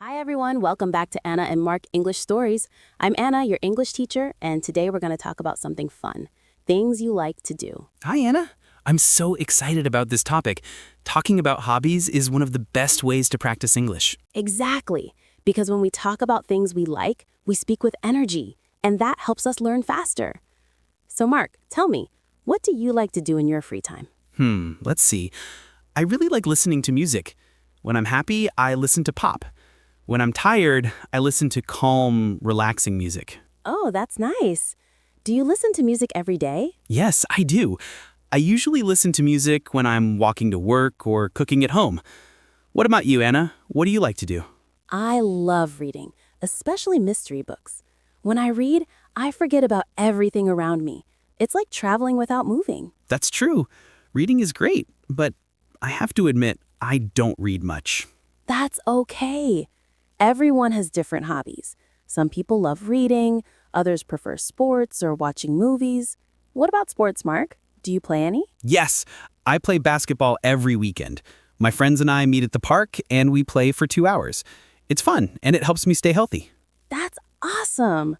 Hi everyone, welcome back to Anna and Mark English Stories. I'm Anna, your English teacher, and today we're going to talk about something fun. Things you like to do. Hi, Anna. I'm so excited about this topic. Talking about hobbies is one of the best ways to practice English. Exactly, because when we talk about things we like, we speak with energy, and that helps us learn faster. So Mark, tell me, what do you like to do in your free time? Let's see. I really like listening to music. When I'm happy, I listen to pop. When I'm tired, I listen to calm, relaxing music. Oh, that's nice. Do you listen to music every day? Yes, I do. I usually listen to music when I'm walking to work or cooking at home. What about you, Anna? What do you like to do? I love reading, especially mystery books. When I read, I forget about everything around me. It's like traveling without moving. That's true. Reading is great, but I have to admit, I don't read much. That's okay. Everyone has different hobbies. Some people love reading, others prefer sports or watching movies. What about sports, Mark? Do you play any? Yes, I play basketball every weekend. My friends and I meet at the park and we play for 2 hours. It's fun and it helps me stay healthy. That's awesome.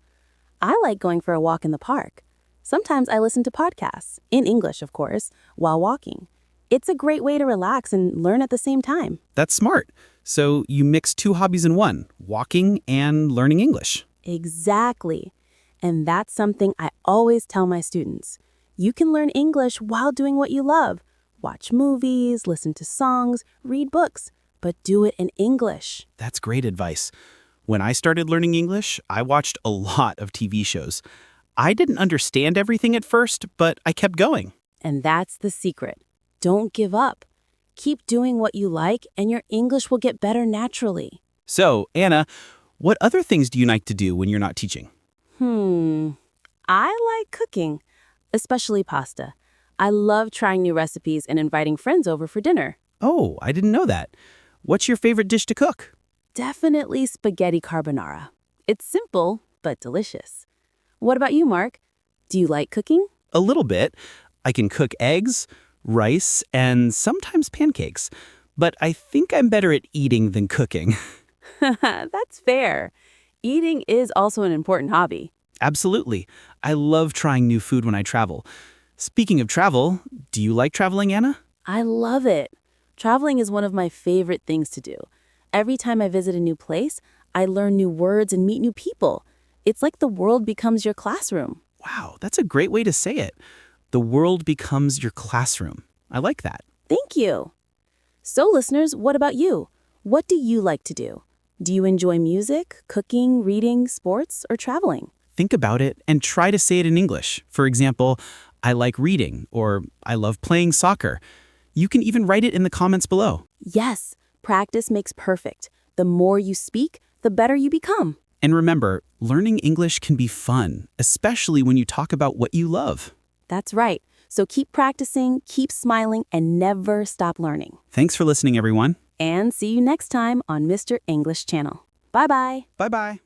I like going for a walk in the park. Sometimes I listen to podcasts, in English, of course, while walking. It's a great way to relax and learn at the same time. That's smart. So you mix two hobbies in one, walking and learning English. Exactly. And that's something I always tell my students. You can learn English while doing what you love. Watch movies, listen to songs, read books, but do it in English. That's great advice. When I started learning English, I watched a lot of TV shows. I didn't understand everything at first, but I kept going. And that's the secret. Don't give up. Keep doing what you like, and your English will get better naturally. So, Anna, what other things do you like to do when you're not teaching? I like cooking, especially pasta. I love trying new recipes and inviting friends over for dinner. Oh, I didn't know that. What's your favorite dish to cook? Definitely spaghetti carbonara. It's simple, but delicious. What about you, Mark? Do you like cooking? A little bit. I can cook eggs, rice, and sometimes pancakes. But I think I'm better at eating than cooking. That's fair. Eating is also an important hobby. Absolutely. I love trying new food when I travel. Speaking of travel, do you like traveling, Anna? I love it. Traveling is one of my favorite things to do. Every time I visit a new place, I learn new words and meet new people. It's like the world becomes your classroom. Wow, that's a great way to say it. The world becomes your classroom. I like that. Thank you. So listeners, what about you? What do you like to do? Do you enjoy music, cooking, reading, sports, or traveling? Think about it and try to say it in English. For example, I like reading or I love playing soccer. You can even write it in the comments below. Yes, practice makes perfect. The more you speak, the better you become. And remember, learning English can be fun, especially when you talk about what you love. That's right. So keep practicing, keep smiling, and never stop learning. Thanks for listening, everyone. And see you next time on Mr. English Channel. Bye-bye. Bye-bye.